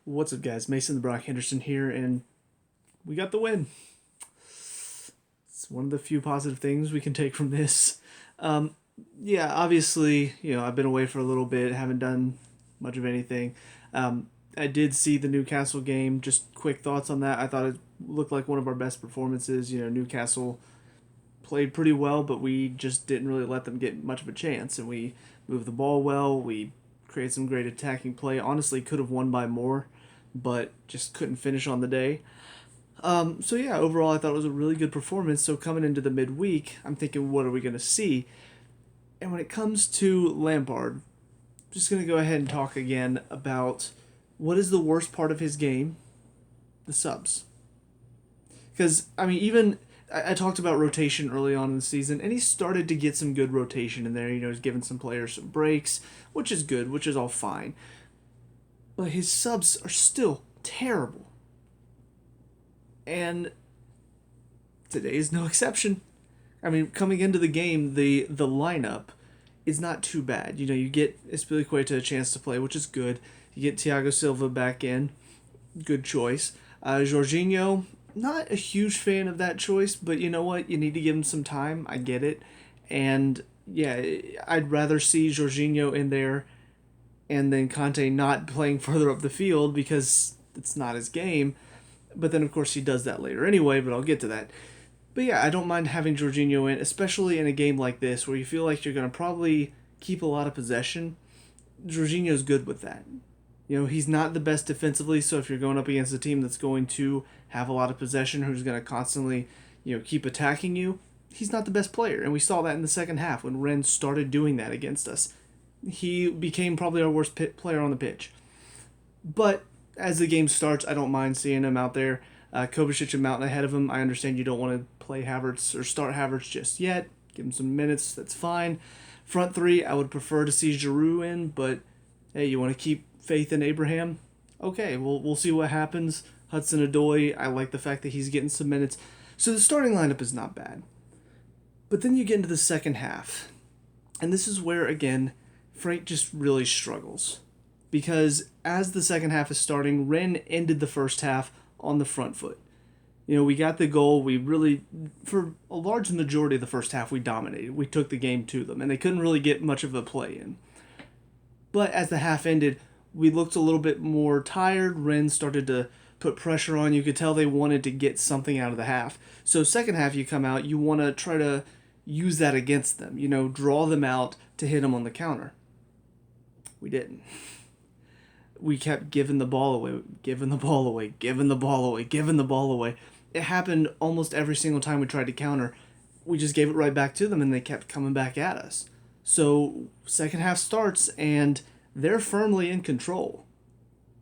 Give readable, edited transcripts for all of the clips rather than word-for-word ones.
What's up, guys? Mason the Brock Henderson here, and we got the win. It's one of the few positive things we can take from this. Yeah, obviously, I've been away for a little bit, haven't done much of anything. I did see the Newcastle game. Just quick thoughts on that. I thought it looked like one of our best performances. Newcastle played pretty well, but we just didn't really let them get much of a chance, and we moved the ball well. We created some great attacking play. Honestly, could have won by more, but just couldn't finish on the day. So yeah, overall I thought it was a really good performance. So coming into the midweek, I'm thinking, what are we going to see? And when it comes to Lampard, I'm just going to go ahead and talk again about what is the worst part of his game? The subs. Because, even I talked about rotation early on in the season, and he started to get some good rotation in there. He's giving some players some breaks, which is good, which is all fine. But his subs are still terrible. And today is no exception. Coming into the game, the lineup is not too bad. You get Espilicueta a chance to play, which is good. You get Thiago Silva back in, good choice. Jorginho, not a huge fan of that choice, but you know what? You need to give him some time. I get it. And yeah, I'd rather see Jorginho in there and then Conte not playing further up the field because it's not his game. But then, of course, he does that later anyway, but I'll get to that. But yeah, I don't mind having Jorginho in, especially in a game like this where you feel like you're going to probably keep a lot of possession. Jorginho's good with that. He's not the best defensively, so if you're going up against a team that's going to have a lot of possession, who's going to constantly, keep attacking you, he's not the best player. And we saw that in the second half when Rennes started doing that against us. He became probably our worst player on the pitch. But as the game starts, I don't mind seeing him out there. Kovacic and Mountain ahead of him. I understand you don't want to play Havertz or start Havertz just yet. Give him some minutes. That's fine. Front three, I would prefer to see Giroud in, but hey, you want to keep faith in Abraham? Okay, we'll see what happens. Hudson-Odoi, I like the fact that he's getting some minutes. So the starting lineup is not bad. But then you get into the second half. And this is where, again, Frank just really struggles. Because as the second half is starting, Rennes ended the first half on the front foot. We got the goal. We really, for a large majority of the first half, we dominated. We took the game to them, and they couldn't really get much of a play in. But as the half ended, we looked a little bit more tired. Rennes started to put pressure on. You could tell they wanted to get something out of the half. So second half, you come out, you want to try to use that against them. Draw them out to hit them on the counter. We didn't. We kept giving the ball away. It happened almost every single time we tried to counter. We just gave it right back to them, and they kept coming back at us. So second half starts, and they're firmly in control.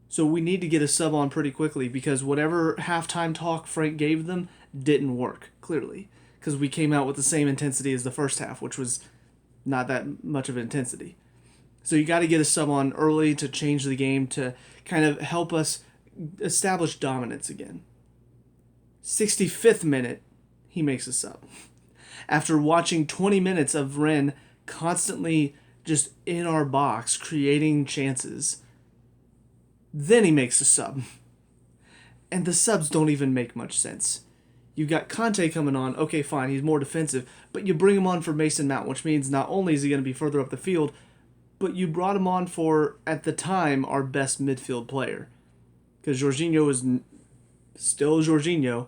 So we need to get a sub on pretty quickly because whatever halftime talk Frank gave them didn't work, clearly. Because we came out with the same intensity as the first half, which was not that much of an intensity. So you got to get a sub on early to change the game to kind of help us establish dominance again. 65th minute, he makes a sub. After watching 20 minutes of Rennes constantly just in our box, creating chances, then he makes a sub. And the subs don't even make much sense. You got Conte coming on, okay, fine, he's more defensive, but you bring him on for Mason Mount, which means not only is he going to be further up the field, but you brought him on for, at the time, our best midfield player. Because Jorginho was still Jorginho,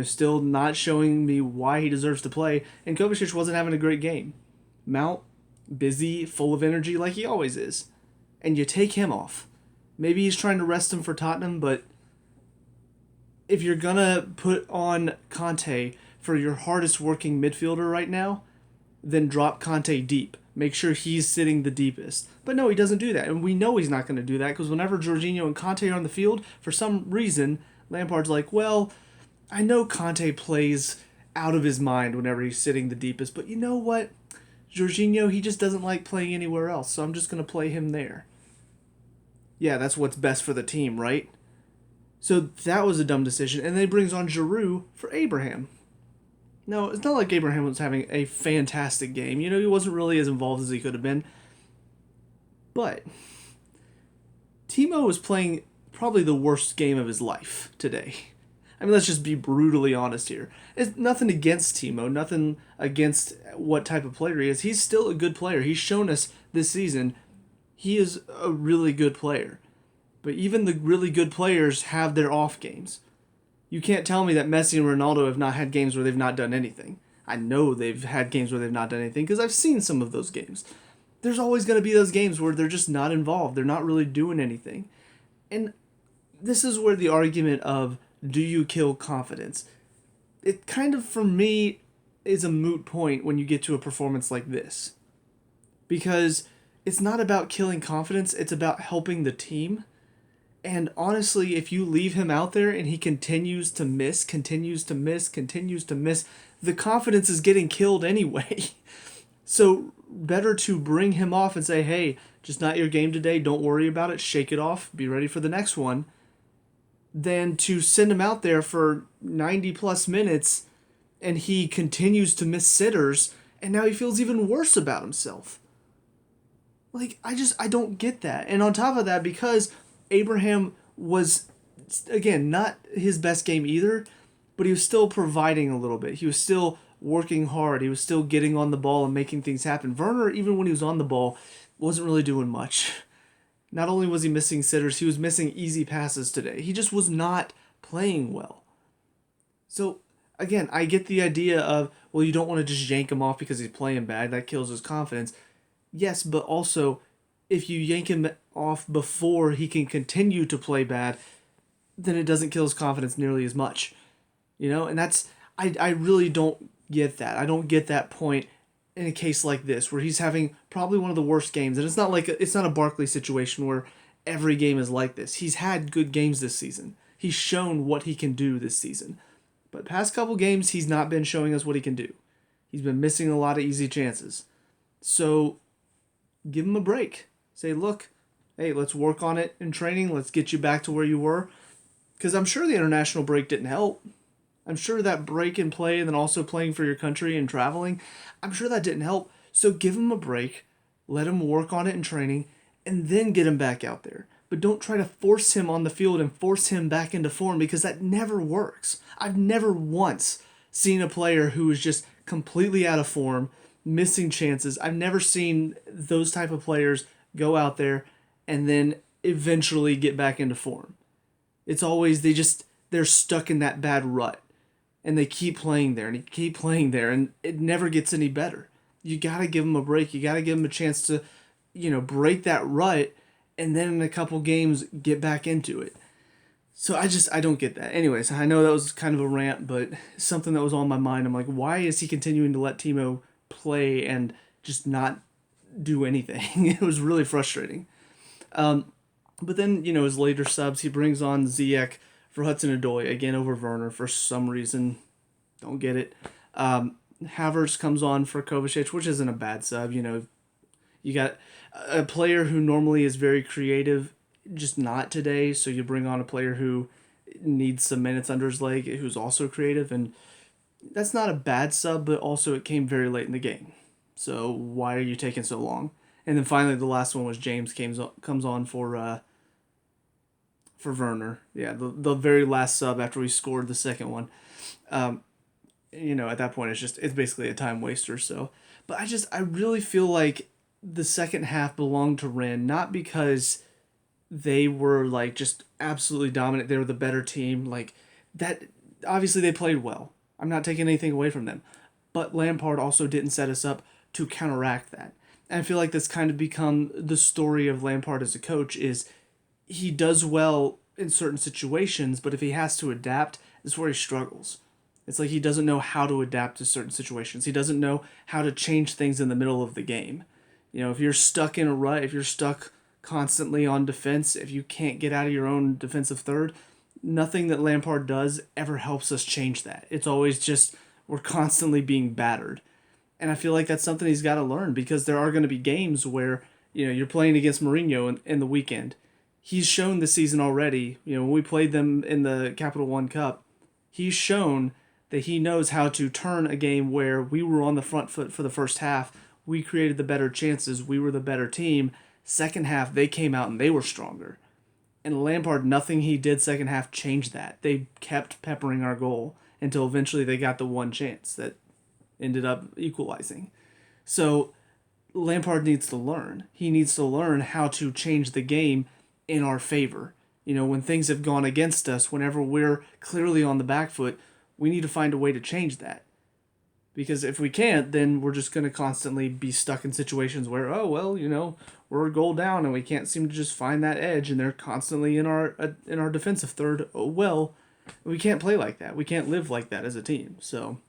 still not showing me why he deserves to play, and Kovacic wasn't having a great game. Mount, busy, full of energy like he always is. And you take him off. Maybe he's trying to rest him for Tottenham, but if you're going to put on Conte for your hardest working midfielder right now, then drop Conte deep. Make sure he's sitting the deepest. But no, he doesn't do that. And we know he's not going to do that because whenever Jorginho and Conte are on the field, for some reason, Lampard's like, well, I know Conte plays out of his mind whenever he's sitting the deepest, but you know what? Jorginho, he just doesn't like playing anywhere else, so I'm just going to play him there. Yeah, that's what's best for the team, right? So that was a dumb decision. And then he brings on Giroud for Abraham. No, it's not like Abraham was having a fantastic game. He wasn't really as involved as he could have been. But Timo was playing probably the worst game of his life today. I mean, let's just be brutally honest here. It's nothing against Timo, nothing against what type of player he is. He's still a good player. He's shown us this season he is a really good player. But even the really good players have their off games. You can't tell me that Messi and Ronaldo have not had games where they've not done anything. I know they've had games where they've not done anything because I've seen some of those games. There's always going to be those games where they're just not involved. They're not really doing anything. And this is where the argument of do you kill confidence? It kind of, for me, is a moot point when you get to a performance like this. Because it's not about killing confidence, it's about helping the team. And honestly, if you leave him out there and he continues to miss, the confidence is getting killed anyway. So better to bring him off and say, hey, just not your game today, don't worry about it, shake it off, be ready for the next one, than to send him out there for 90 plus minutes and he continues to miss sitters and now he feels even worse about himself. Like, I don't get that. And on top of that, because Abraham was, again, not his best game either, but he was still providing a little bit. He was still working hard. He was still getting on the ball and making things happen. Werner, even when he was on the ball, wasn't really doing much. Not only was he missing sitters, he was missing easy passes today. He just was not playing well. So, again, I get the idea of, well, you don't want to just yank him off because he's playing bad. That kills his confidence. Yes, but also, if you yank him off before he can continue to play bad, then it doesn't kill his confidence nearly as much. You know, and that's, I really don't get that. I don't get that point in a case like this, where he's having probably one of the worst games. And it's not like, it's not a Barkley situation where every game is like this. He's had good games this season. He's shown what he can do this season. But past couple games, he's not been showing us what he can do. He's been missing a lot of easy chances. So, give him a break. Say, look, hey, let's work on it in training. Let's get you back to where you were. Because I'm sure the international break didn't help. I'm sure that break in play and then also playing for your country and traveling, I'm sure that didn't help. So give him a break, let him work on it in training, and then get him back out there. But don't try to force him on the field and force him back into form, because that never works. I've never once seen a player who is just completely out of form, missing chances. I've never seen those type of players go out there and then eventually get back into form. It's always they're stuck in that bad rut. And they keep playing there and keep playing there, and it never gets any better. You got to give them a break. You got to give them a chance to, break that rut, and then in a couple games get back into it. So I don't get that. Anyways, I know that was kind of a rant, but something that was on my mind. I'm like, why is he continuing to let Timo play and just not do anything? It was really frustrating. But then, his later subs, he brings on Ziyech for Hudson-Odoi, again over Werner for some reason. Don't get it. Havertz comes on for Kovacic, which isn't a bad sub. You got a player who normally is very creative, just not today, so you bring on a player who needs some minutes under his leg, who's also creative, and that's not a bad sub, but also it came very late in the game. So why are you taking so long? And then finally the last one was James comes on for Werner. Yeah, the very last sub after we scored the second one. At that point it's basically a time waster. So, but I really feel like the second half belonged to Rennes, not because they were like just absolutely dominant. They were the better team. Like that, obviously they played well. I'm not taking anything away from them, but Lampard also didn't set us up to counteract that. And I feel like that's kind of become the story of Lampard as a coach is, he does well in certain situations, but if he has to adapt, it's where he struggles. It's like he doesn't know how to adapt to certain situations. He doesn't know how to change things in the middle of the game. If you're stuck in a rut, if you're stuck constantly on defense, if you can't get out of your own defensive third, nothing that Lampard does ever helps us change that. It's always just, we're constantly being battered. And I feel like that's something he's got to learn, because there are going to be games where, you're playing against Mourinho in the weekend. He's shown this season already, when we played them in the Capital One Cup, he's shown that he knows how to turn a game where we were on the front foot for the first half, we created the better chances, we were the better team. Second half, they came out and they were stronger. And Lampard, nothing he did second half changed that. They kept peppering our goal until eventually they got the one chance that ended up equalizing. So Lampard needs to learn. He needs to learn how to change the game in our favor. When things have gone against us, whenever we're clearly on the back foot, we need to find a way to change that. Because if we can't, then we're just going to constantly be stuck in situations where, oh, well, we're a goal down and we can't seem to just find that edge, and they're constantly in our defensive third. Oh, well, we can't play like that. We can't live like that as a team. So,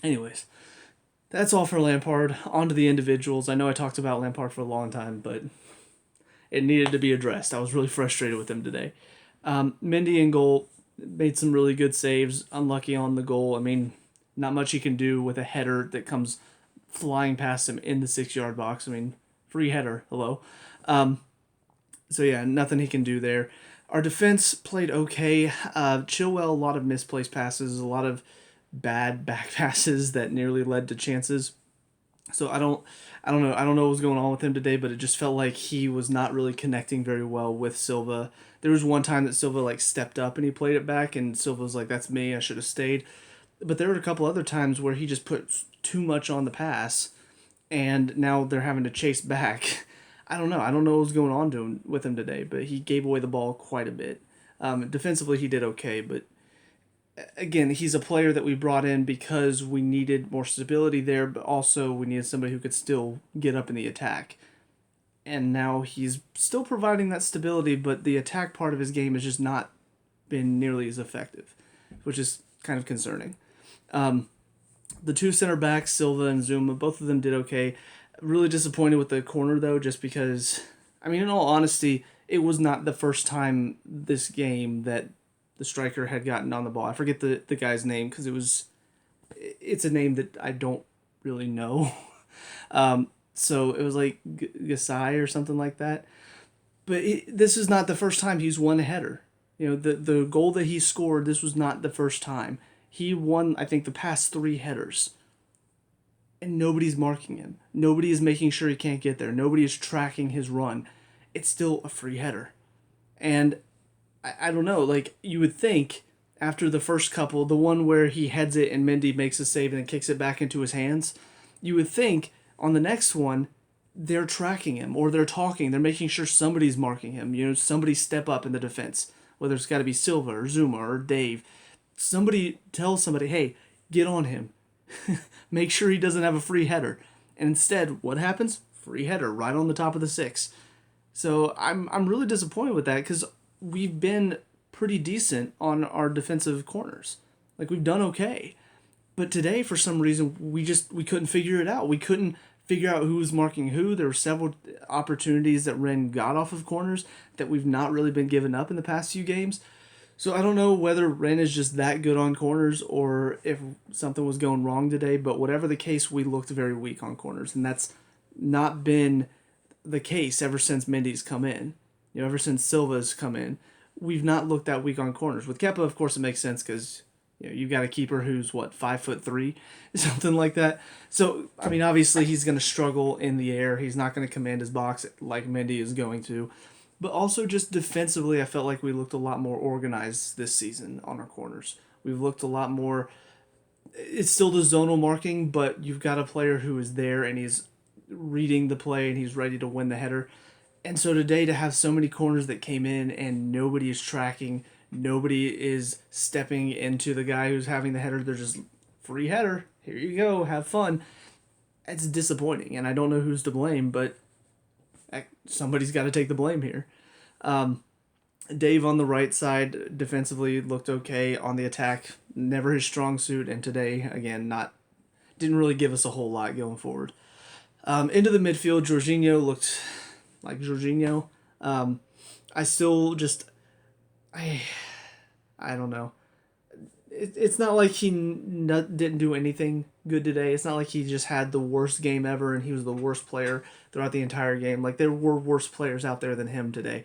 anyways, that's all for Lampard. On to the individuals. I know I talked about Lampard for a long time, but it needed to be addressed. I was really frustrated with him today. Mendy in goal made some really good saves. Unlucky on the goal. I mean, not much he can do with a header that comes flying past him in the 6-yard box. I mean, free header. Hello. So yeah, nothing he can do there. Our defense played okay. Chilwell, a lot of misplaced passes, a lot of bad back passes that nearly led to chances. So I don't know what was going on with him today, but it just felt like he was not really connecting very well with Silva. There was one time that Silva stepped up and he played it back, and Silva was like, "That's me. I should have stayed." But there were a couple other times where he just put too much on the pass, and now they're having to chase back. I don't know what was going on with him today, but he gave away the ball quite a bit. Defensively, he did okay, but again, he's a player that we brought in because we needed more stability there, but also we needed somebody who could still get up in the attack. And now he's still providing that stability, but the attack part of his game has just not been nearly as effective, which is kind of concerning. The two center backs, Silva and Zuma, both of them did okay. Really disappointed with the corner, though, just because, I mean, in all honesty, it was not the first time this game that the striker had gotten on the ball. I forget the guy's name because it's a name that I don't really know. So it was like Gasai or something like that. But this is not the first time he's won a header. The goal that he scored, this was not the first time. He won, I think, the past 3 headers. And nobody's marking him. Nobody is making sure he can't get there. Nobody is tracking his run. It's still a free header. And I don't know, you would think after the first couple, the one where he heads it and Mendy makes a save and then kicks it back into his hands, you would think on the next one, they're tracking him or they're talking. They're making sure somebody's marking him. Somebody step up in the defense, whether it's got to be Silva or Zuma or Dave. Somebody tell somebody, hey, get on him. Make sure he doesn't have a free header. And instead, what happens? Free header right on the top of the 6. So I'm really disappointed with that because we've been pretty decent on our defensive corners. We've done okay. But today, for some reason, we couldn't figure it out. We couldn't figure out who was marking who. There were several opportunities that Rennes got off of corners that we've not really been giving up in the past few games. So I don't know whether Rennes is just that good on corners or if something was going wrong today, but whatever the case, we looked very weak on corners, and that's not been the case ever since Mendy's come in. Ever since Silva's come in, we've not looked that weak on corners. With Kepa, of course, it makes sense because you've got a keeper who's 5'3", something like that. So I mean, obviously he's going to struggle in the air. He's not going to command his box like Mendy is going to. But also just defensively, I felt like we looked a lot more organized this season on our corners. We've looked a lot more. It's still the zonal marking, but you've got a player who is there and he's reading the play and he's ready to win the header. And so today to have so many corners that came in and nobody is tracking, nobody is stepping into the guy who's having the header, they're just free header, here you go, have fun. It's disappointing, and I don't know who's to blame, but somebody's got to take the blame here. Dave on the right side defensively looked okay. On the attack, never his strong suit, and today, again, didn't really give us a whole lot going forward. Into the midfield, Jorginho looked like Jorginho. I still just, I don't know. It's not like he didn't do anything good today. It's not like he just had the worst game ever and he was the worst player throughout the entire game. There were worse players out there than him today.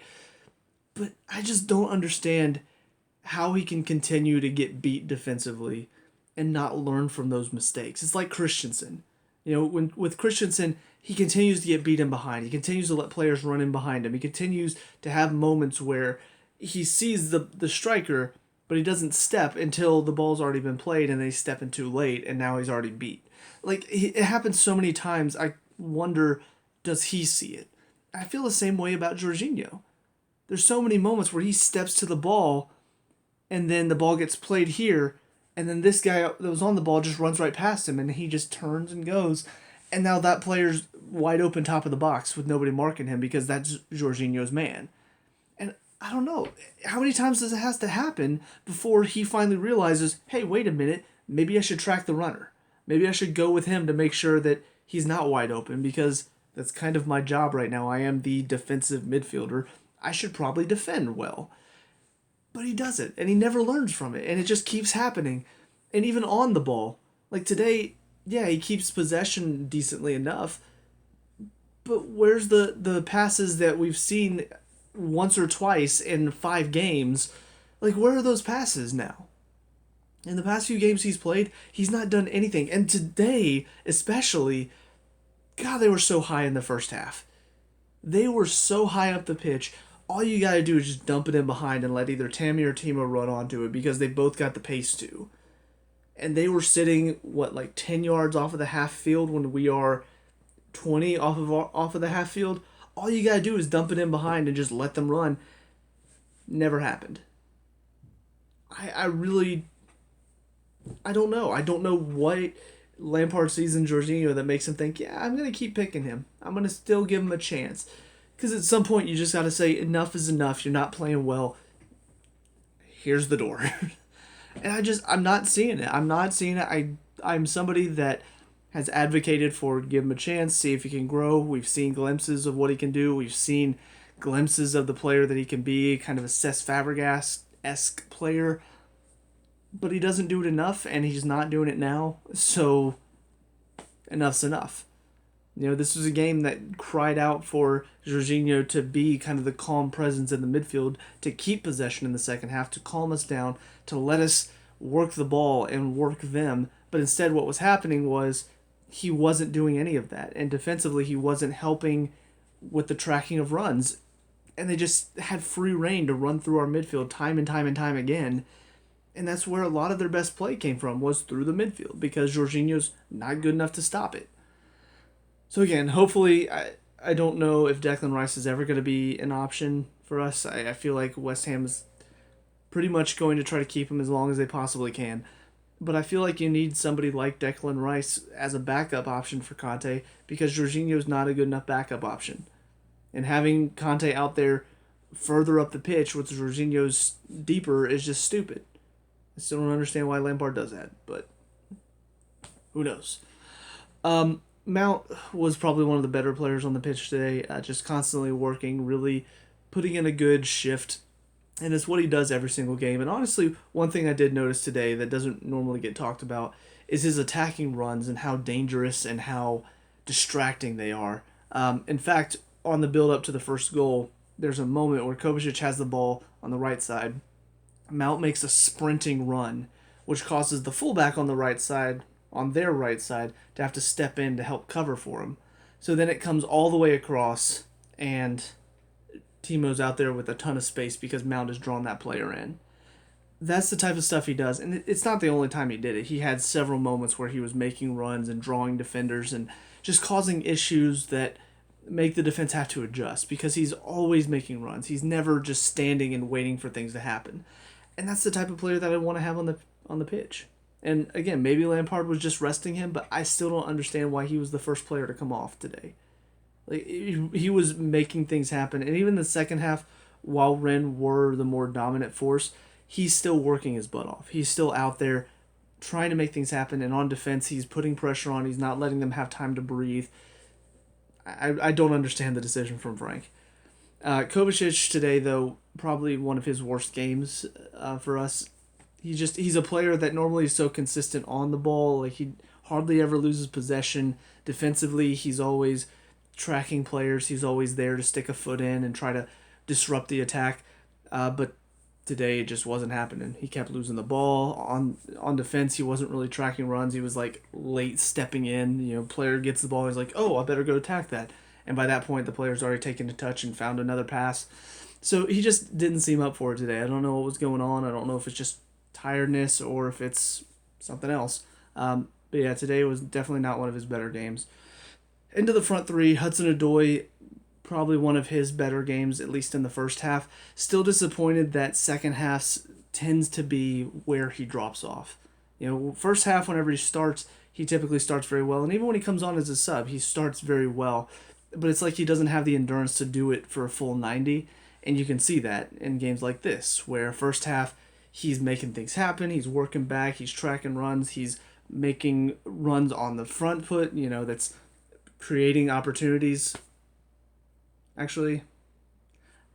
But I just don't understand how he can continue to get beat defensively and not learn from those mistakes. It's like Christensen. With Christensen, he continues to get beat in behind. He continues to let players run in behind him. He continues to have moments where he sees the striker, but he doesn't step until the ball's already been played, and they step in too late, and now he's already beat. Like, it happens so many times. I wonder, does he see it? I feel the same way about Jorginho. There's so many moments where he steps to the ball, and then the ball gets played here, and then this guy that was on the ball just runs right past him, and he just turns and goes, and now that player's wide open top of the box with nobody marking him because that's Jorginho's man. And I don't know, how many times does it have to happen before he finally realizes, hey, wait a minute, maybe I should track the runner. Maybe I should go with him to make sure that he's not wide open, because that's kind of my job right now. I am the defensive midfielder. I should probably defend well. But he doesn't, and he never learns from it, and it just keeps happening. And even on the ball, like today, yeah, he keeps possession decently enough, but where's the passes that we've seen once or twice in 5 games? Like, where are those passes now? In the past few games he's played, he's not done anything. And today, especially, God, they were so high in the first half. They were so high up the pitch. All you got to do is just dump it in behind and let either Tammy or Timo run onto it, because they both got the pace to. And they were sitting, like 10 yards off of the half field when we are 20 off of the half field. All you got to do is dump it in behind and just let them run. Never happened. I don't know. I don't know what Lampard sees in Jorginho that makes him think, yeah, I'm going to keep picking him. I'm going to still give him a chance. Because at some point you just got to say, enough is enough. You're not playing well. Here's the door. And I'm not seeing it. I'm not seeing it. I'm somebody that has advocated for give him a chance, see if he can grow. We've seen glimpses of what he can do. We've seen glimpses of the player that he can be, kind of a Cesc Fabregas-esque player. But he doesn't do it enough, and he's not doing it now. So, enough's enough. You know, this was a game that cried out for Jorginho to be kind of the calm presence in the midfield, to keep possession in the second half, to calm us down, to let us work the ball and work them. But instead what was happening was he wasn't doing any of that. And defensively he wasn't helping with the tracking of runs. And they just had free reign to run through our midfield time and time and time again. And that's where a lot of their best play came from, was through the midfield, because Jorginho's not good enough to stop it. So again, hopefully, I don't know if Declan Rice is ever going to be an option for us. I feel like West Ham is pretty much going to try to keep him as long as they possibly can. But I feel like you need somebody like Declan Rice as a backup option for Conte, because Jorginho's not a good enough backup option. And having Conte out there further up the pitch with Jorginho's deeper is just stupid. I still don't understand why Lampard does that, but who knows? Mount was probably one of the better players on the pitch today, just constantly working, really putting in a good shift, and it's what he does every single game. And honestly, one thing I did notice today that doesn't normally get talked about is his attacking runs and how dangerous and how distracting they are. In fact, on the build-up to the first goal, there's a moment where Kovacic has the ball on the right side. Mount makes a sprinting run, which causes the fullback on their right side, to have to step in to help cover for him. So then it comes all the way across, and Timo's out there with a ton of space because Mount has drawn that player in. That's the type of stuff he does, and it's not the only time he did it. He had several moments where he was making runs and drawing defenders and just causing issues that make the defense have to adjust, because he's always making runs. He's never just standing and waiting for things to happen. And that's the type of player that I want to have on the pitch. And again, maybe Lampard was just resting him, but I still don't understand why he was the first player to come off today. Like, he was making things happen. And even the second half, while Rennes were the more dominant force, he's still working his butt off. He's still out there trying to make things happen. And on defense, he's putting pressure on. He's not letting them have time to breathe. I don't understand the decision from Frank. Kovacic today, though, probably one of his worst games for us. He's a player that normally is so consistent on the ball. Like, he hardly ever loses possession. Defensively, he's always tracking players. He's always there to stick a foot in and try to disrupt the attack. But today it just wasn't happening. He kept losing the ball. On defense, he wasn't really tracking runs. He was like late stepping in. You know, player gets the ball, he's like, oh, I better go attack that. And by that point, the player's already taken a touch and found another pass. So he just didn't seem up for it today. I don't know what was going on. I don't know if it's just tiredness or if it's something else. But yeah, today was definitely not one of his better games. Into the front three, Hudson-Odoi, probably one of his better games, at least in the first half. Still disappointed that second half tends to be where he drops off. First half, whenever he starts, he typically starts very well. And even when he comes on as a sub, he starts very well. But it's like he doesn't have the endurance to do it for a full 90. And you can see that in games like this, where first half, he's making things happen. He's working back. He's tracking runs. He's making runs on the front foot, that's creating opportunities. Actually,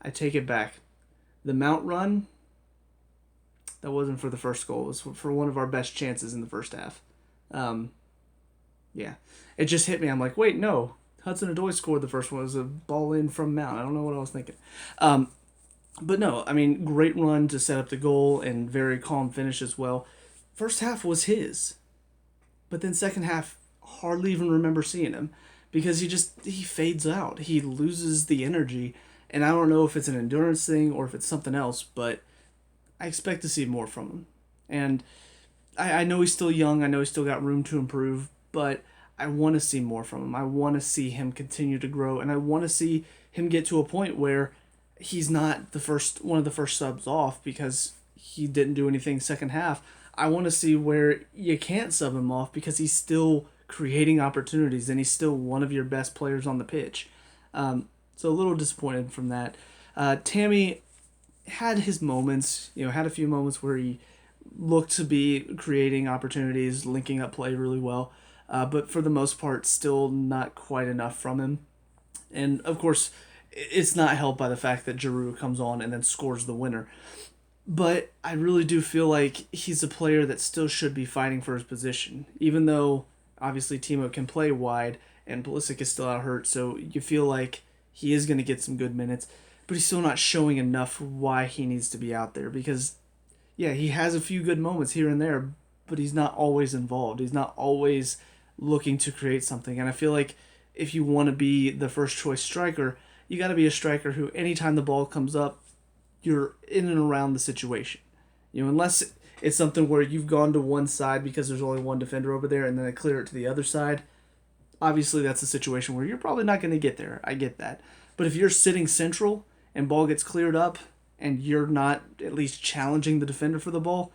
I take it back. The Mount run, that wasn't for the first goal. It was for one of our best chances in the first half. Yeah. It just hit me. I'm like, wait, no. Hudson-Odoi scored the first one. It was a ball in from Mount. I don't know what I was thinking. But no, I mean, great run to set up the goal and very calm finish as well. First half was his. But then second half, hardly even remember seeing him because he fades out. He loses the energy. And I don't know if it's an endurance thing or if it's something else, but I expect to see more from him. And I know he's still young. I know he's still got room to improve, but I want to see more from him. I want to see him continue to grow, and I want to see him get to a point where he's not one of the first subs off because he didn't do anything second half. I want to see where you can't sub him off because he's still creating opportunities and he's still one of your best players on the pitch. So a little disappointed from that. Tammy had his moments, had a few moments where he looked to be creating opportunities, linking up play really well. But for the most part, still not quite enough from him. And, of course, it's not helped by the fact that Giroud comes on and then scores the winner. But I really do feel like he's a player that still should be fighting for his position. Even though, obviously, Timo can play wide and Pulisic is still out hurt, so you feel like he is going to get some good minutes. But he's still not showing enough why he needs to be out there. Because, yeah, he has a few good moments here and there, but he's not always involved. He's not always looking to create something. And I feel like if you want to be the first choice striker, you got to be a striker who anytime the ball comes up, you're in and around the situation. Unless it's something where you've gone to one side because there's only one defender over there and then they clear it to the other side. Obviously, that's a situation where you're probably not going to get there. I get that. But if you're sitting central and ball gets cleared up and you're not at least challenging the defender for the ball,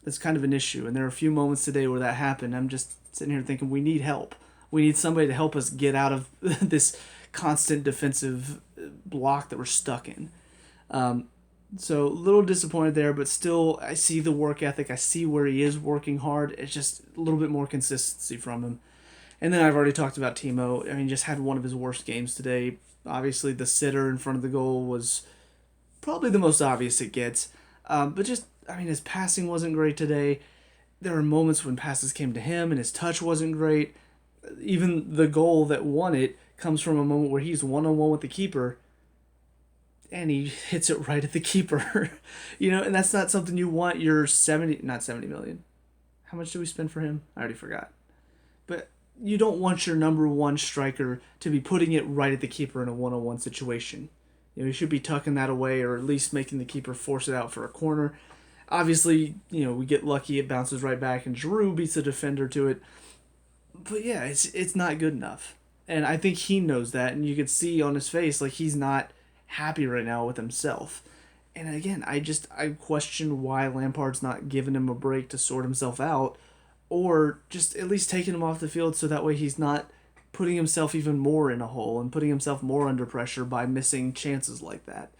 that's kind of an issue. And there are a few moments today where that happened. I'm just sitting here thinking we need help. We need somebody to help us get out of this constant defensive block that we're stuck in. So a little disappointed there, but still I see the work ethic. I see where he is working hard. It's just a little bit more consistency from him. And then I've already talked about Timo. I mean, just had one of his worst games today. Obviously, the sitter in front of the goal was probably the most obvious it gets. But just, his passing wasn't great today. There were moments when passes came to him and his touch wasn't great. Even the goal that won it comes from a moment where he's one-on-one with the keeper and he hits it right at the keeper. And that's not something you want your not 70 million. How much did we spend for him? I already forgot. But you don't want your number one striker to be putting it right at the keeper in a one-on-one situation. You should be tucking that away or at least making the keeper force it out for a corner. Obviously, we get lucky, it bounces right back and Giroud beats the defender to it. But yeah, it's not good enough. And I think he knows that, and you can see on his face like he's not happy right now with himself. And again, I question why Lampard's not giving him a break to sort himself out, or just at least taking him off the field so that way he's not putting himself even more in a hole and putting himself more under pressure by missing chances like that.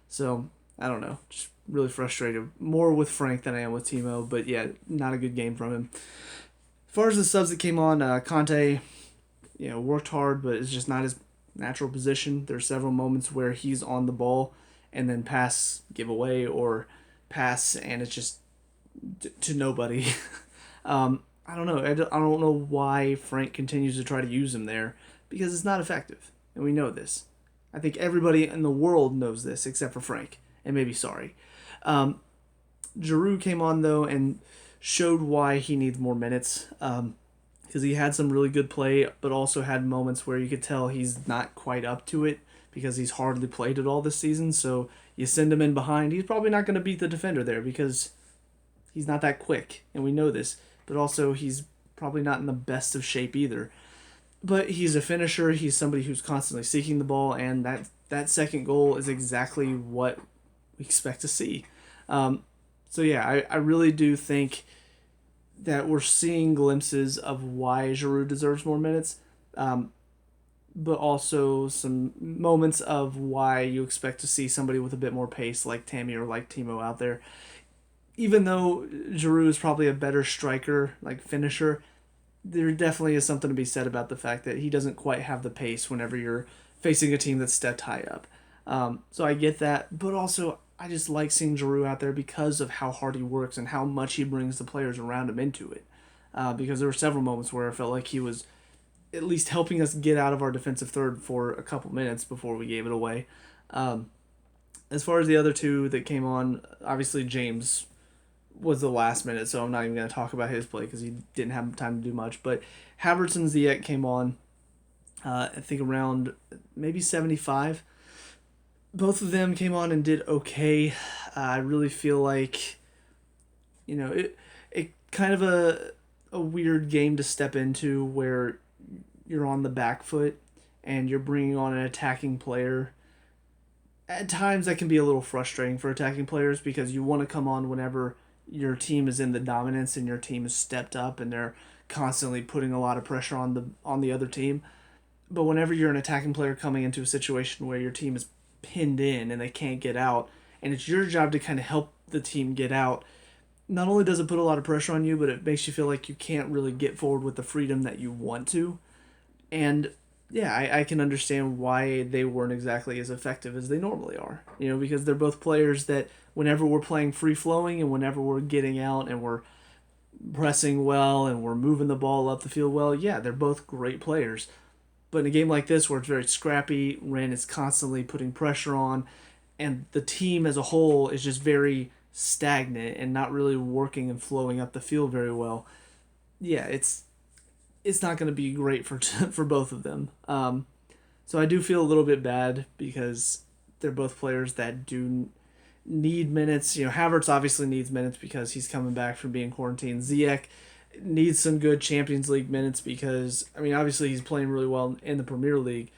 So, I don't know. Just really frustrated. More with Frank than I am with Timo, but yeah, not a good game from him. As far as the subs that came on, Conte, worked hard, but it's just not his natural position. There's several moments where he's on the ball and then pass, give away, or pass, and it's just to nobody. I don't know. I don't know why Frank continues to try to use him there, because it's not effective, and we know this. I think everybody in the world knows this, except for Frank, and maybe Sarri. Giroud came on, though, and showed why he needs more minutes, because he had some really good play, but also had moments where you could tell he's not quite up to it, because he's hardly played at all this season. So you send him in behind, he's probably not going to beat the defender there because he's not that quick, and we know this. But also, he's probably not in the best of shape either. But he's a finisher. He's somebody who's constantly seeking the ball, and that second goal is exactly what we expect to see. So yeah, I really do think that we're seeing glimpses of why Giroud deserves more minutes, but also some moments of why you expect to see somebody with a bit more pace like Tammy or like Timo out there. Even though Giroud is probably a better striker, like finisher, there definitely is something to be said about the fact that he doesn't quite have the pace whenever you're facing a team that's stepped high up. So I get that, but also I just like seeing Giroud out there because of how hard he works and how much he brings the players around him into it. Because there were several moments where I felt like he was at least helping us get out of our defensive third for a couple minutes before we gave it away. As far as the other two that came on, obviously James was the last minute, so I'm not even going to talk about his play because he didn't have time to do much. But Havertz and Ziyech came on, I think around maybe 75. Both of them came on and did okay. I really feel like, it kind of a weird game to step into where you're on the back foot and you're bringing on an attacking player. At times that can be a little frustrating for attacking players because you want to come on whenever your team is in the dominance and your team has stepped up and they're constantly putting a lot of pressure on the other team. But whenever you're an attacking player coming into a situation where your team is pinned in and they can't get out, and it's your job to kind of help the team get out, not only does it put a lot of pressure on you, but it makes you feel like you can't really get forward with the freedom that you want to. And yeah, I can understand why they weren't exactly as effective as they normally are. Because they're both players that whenever we're playing free-flowing and whenever we're getting out and we're pressing well and we're moving the ball up the field well, yeah, they're both great players. But in a game like this where it's very scrappy, Rennes is constantly putting pressure on, and the team as a whole is just very stagnant and not really working and flowing up the field very well, yeah, it's not going to be great for both of them. So I do feel a little bit bad because they're both players that do need minutes. Havertz obviously needs minutes because he's coming back from being quarantined. Ziyech needs some good Champions League minutes because, obviously he's playing really well in the Premier League,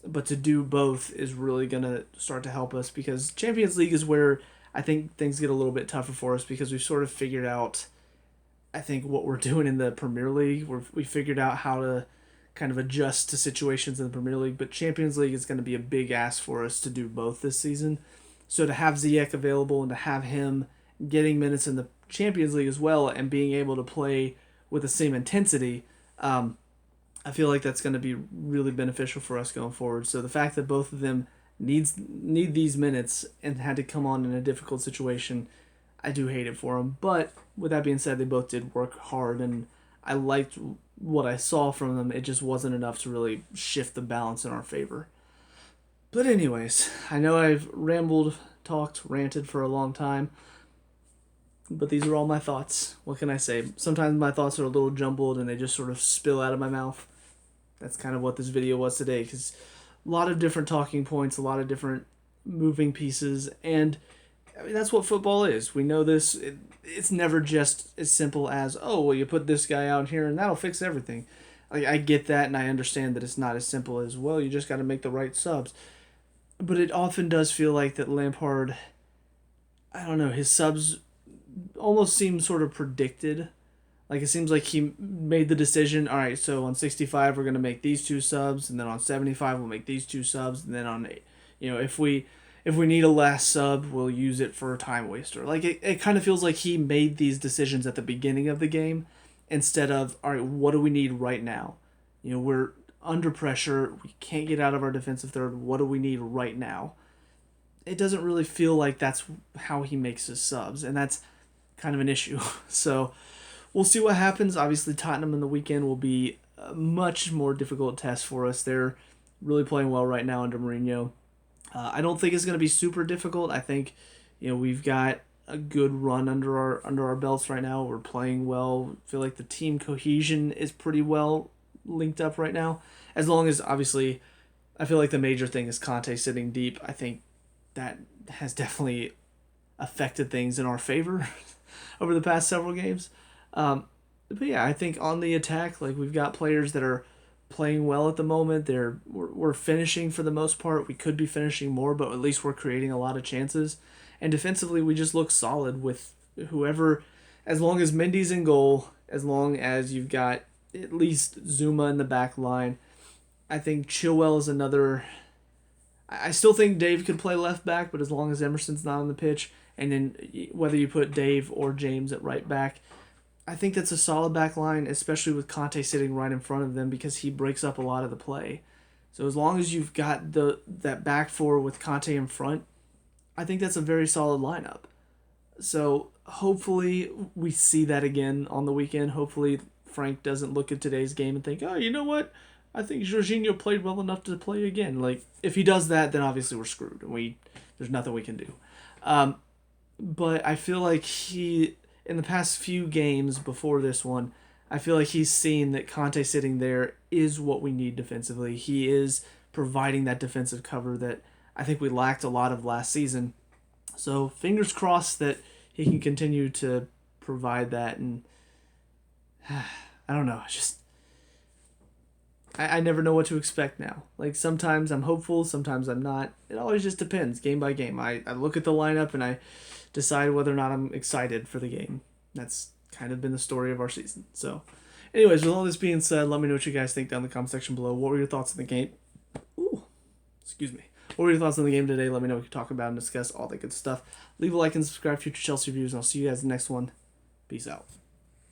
but to do both is really going to start to help us because Champions League is where I think things get a little bit tougher for us because we've sort of figured out, I think, what we're doing in the Premier League. We figured out how to kind of adjust to situations in the Premier League, but Champions League is going to be a big ask for us to do both this season. So to have Ziyech available and to have him getting minutes in the Champions League as well and being able to play with the same intensity, I feel like that's going to be really beneficial for us going forward. So the fact that both of them need these minutes and had to come on in a difficult situation, I do hate it for them. But with that being said, they both did work hard, and I liked what I saw from them. It just wasn't enough to really shift the balance in our favor. But anyways, I know I've rambled, talked, ranted for a long time, but these are all my thoughts. What can I say? Sometimes my thoughts are a little jumbled and they just sort of spill out of my mouth. That's kind of what this video was today, because a lot of different talking points, a lot of different moving pieces, and that's what football is. We know this. It's never just as simple as, oh, well, you put this guy out here and that'll fix everything. I get that, and I understand that it's not as simple as, well, you just got to make the right subs. But it often does feel like that Lampard, I don't know, his subs almost seem sort of predicted. Like, it seems like he made the decision, all right, so on 65 we're going to make these two subs, and then on 75 we'll make these two subs, and then on, if we need a last sub, we'll use it for a time waster. Like, it kind of feels like he made these decisions at the beginning of the game instead of, all right, what do we need right now? We're under pressure. We can't get out of our defensive third. What do we need right now? It doesn't really feel like that's how he makes his subs, and that's kind of an issue. So we'll see what happens. Obviously, Tottenham in the weekend will be a much more difficult test for us. They're really playing well right now under Mourinho. I don't think it's going to be super difficult. I think, we've got a good run under our belts right now. We're playing well. I feel like the team cohesion is pretty well linked up right now. As long as, obviously, I feel like the major thing is Conte sitting deep. I think that has definitely affected things in our favor over the past several games. But yeah, I think on the attack, like we've got players that are playing well at the moment. We're finishing for the most part. We could be finishing more, but at least we're creating a lot of chances. And defensively, we just look solid with whoever, as long as Mendy's in goal, as long as you've got at least Zuma in the back line. I think Chilwell is another. I still think Dave could play left back, but as long as Emerson's not on the pitch, and then whether you put Dave or James at right back, I think that's a solid back line, especially with Conte sitting right in front of them because he breaks up a lot of the play. So as long as you've got that back four with Conte in front, I think that's a very solid lineup. So hopefully we see that again on the weekend. Hopefully Frank doesn't look at today's game and think, oh, you know what? I think Jorginho played well enough to play again. Like if he does that, then obviously we're screwed and there's nothing we can do. But I feel like in the past few games before this one, I feel like he's seen that Conte sitting there is what we need defensively. He is providing that defensive cover that I think we lacked a lot of last season. So fingers crossed that he can continue to provide that. And I don't know, I never know what to expect now. Like sometimes I'm hopeful, sometimes I'm not. It always just depends, game by game. I look at the lineup and I decide whether or not I'm excited for the game. That's kind of been the story of our season. So, anyways, with all this being said, let me know what you guys think down in the comment section below. What were your thoughts on the game? Ooh, excuse me. What were your thoughts on the game today? Let me know. We can talk about and discuss all that good stuff. Leave a like and subscribe for future Chelsea reviews, and I'll see you guys in the next one. Peace out.